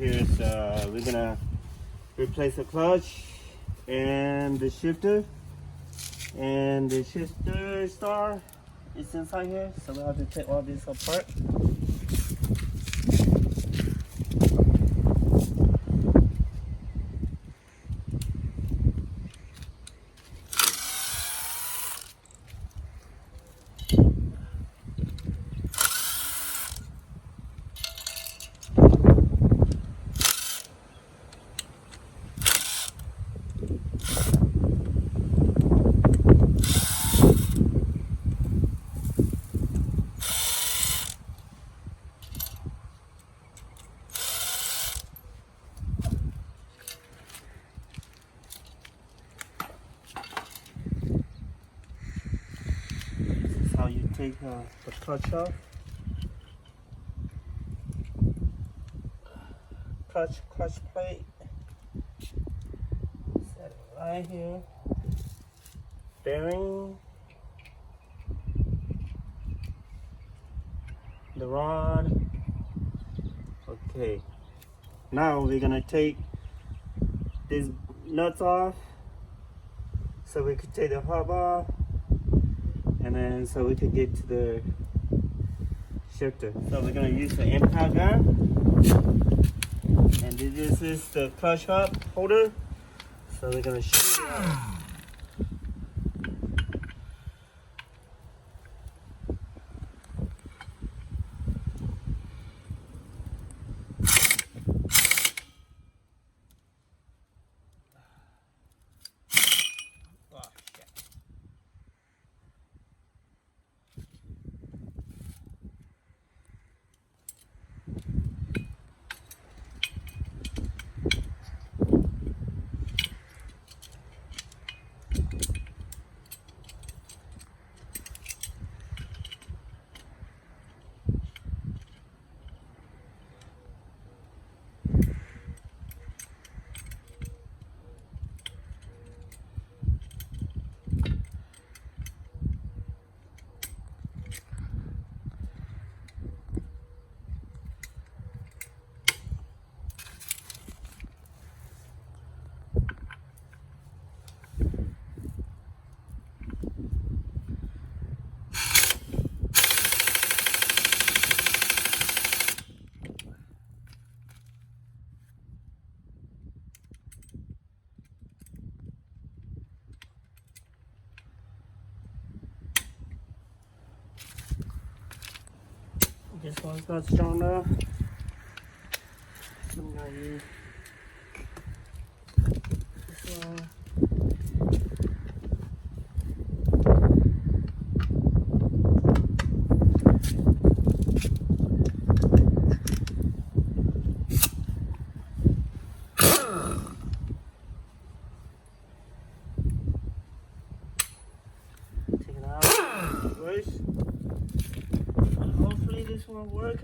here's we're gonna replace the clutch and the shifter star is inside here, so we have to take all this apart. How you take the clutch off. Clutch plate. Set it right here. Bearing. The rod. Okay. Now we're gonna take these nuts off, so we could take the hub off. And then so we could get to the shifter. So we're gonna use the impact gun. And this is the clutch hub holder. So we're gonna shoot it out. This one's not strong enough. So I'm gonna use this one. Take it out. Reverse. Hopefully this will work.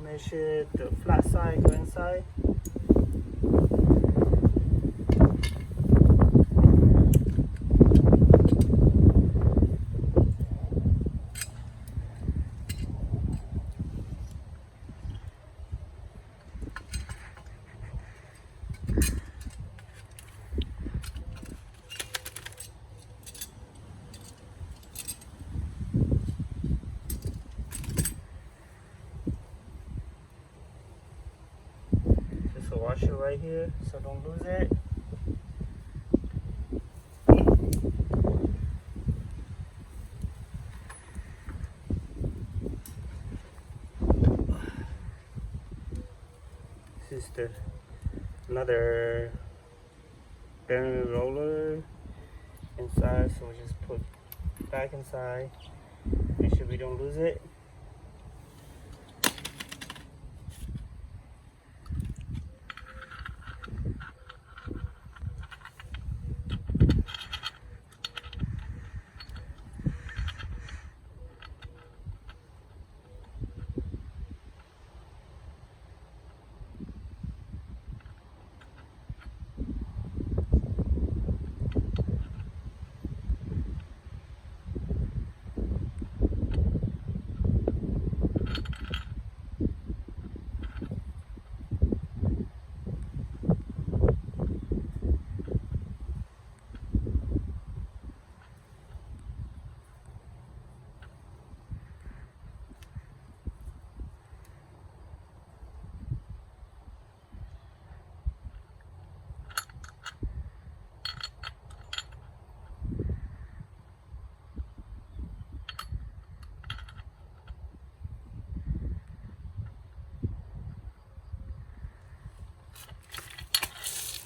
Measure the flat side, go inside. washer right here, so don't lose it. This is another bearing roller inside, so we just put back inside. Make sure we don't lose it.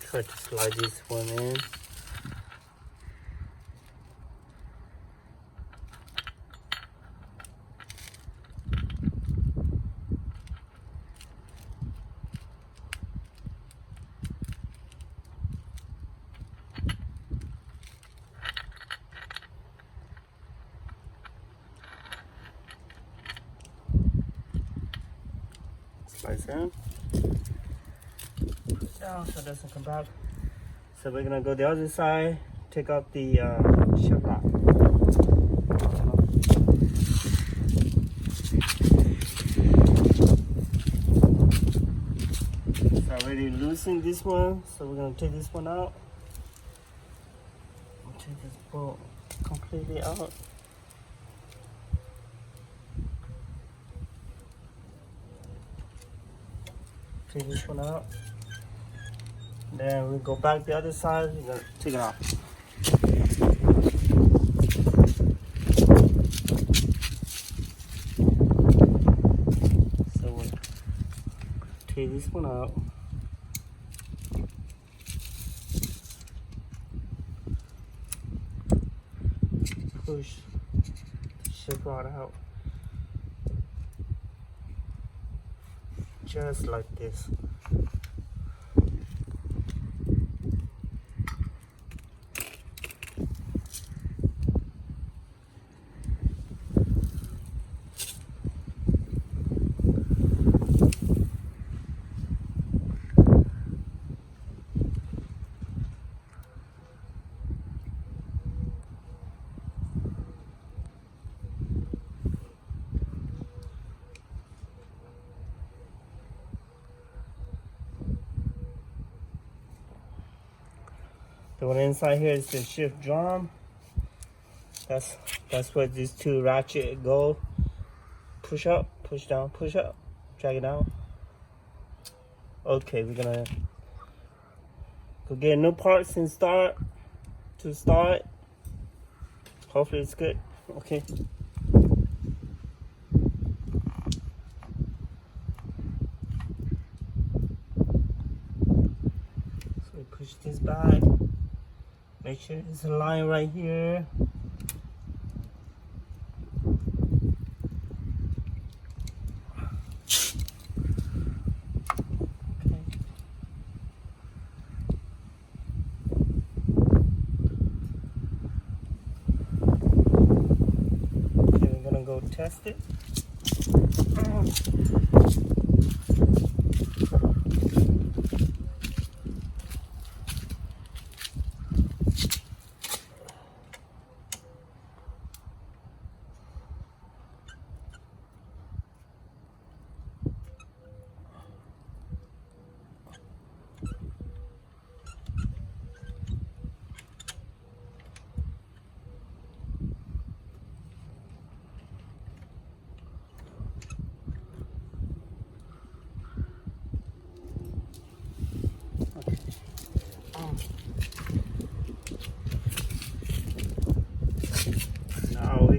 Try to slide this one in. Slides in. Down so it doesn't come back. So we're gonna go the other side, take out the chevron. So I already loosened this one, so we're gonna take this one out. Take this bolt completely out. Take this one out. Then we go back the other side, we're gonna take it off. So we'll take this one out. Push the ship rod out. Just like this. The one inside here is the shift drum. That's where these two ratchet go. Push up, push down, push up, drag it down. Okay, we're gonna go get new parts and start. Hopefully it's good. Okay. So we push this back. Make sure there's a line right here. Okay, we're gonna go test it.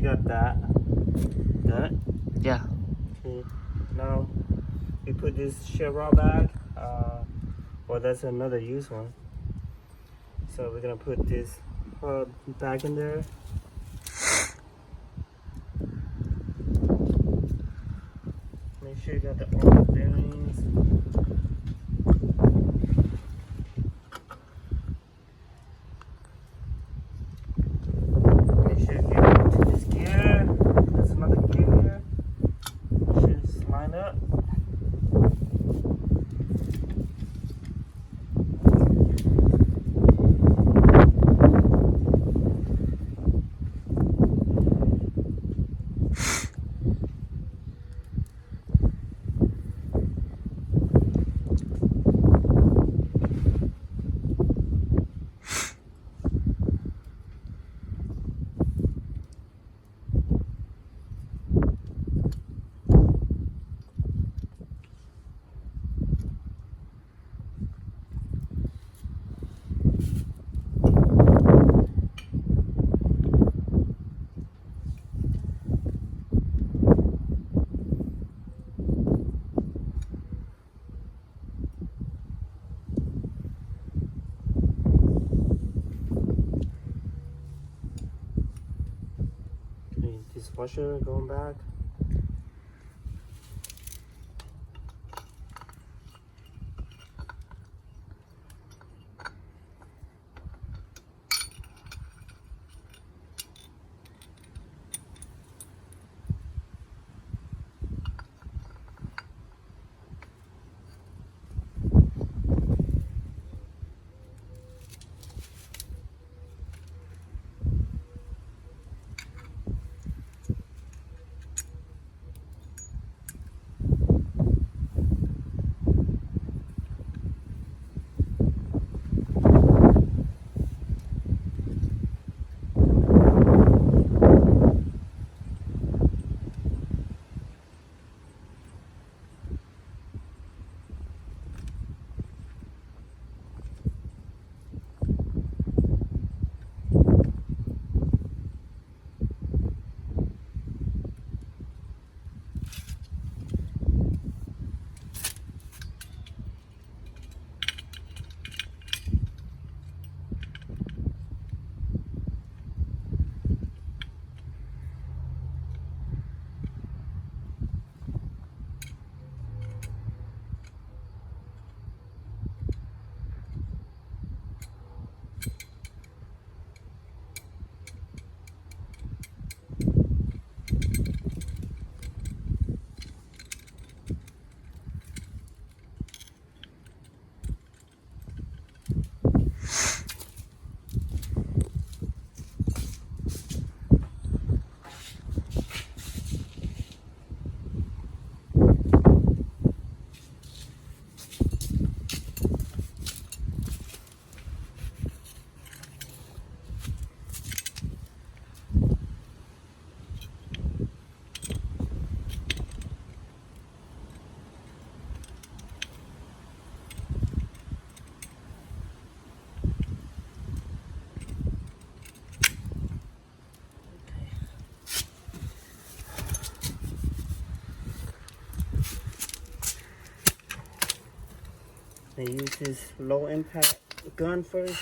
got that. Got it? Yeah. Okay. Now we put this shell rod back. Well, that's another used one. So we're gonna put this back in there. Make sure you got all the bearings. Make sure you get into this gear. There's another gear here. Make sure it's lined up. This washer going back. They use this low impact gun first.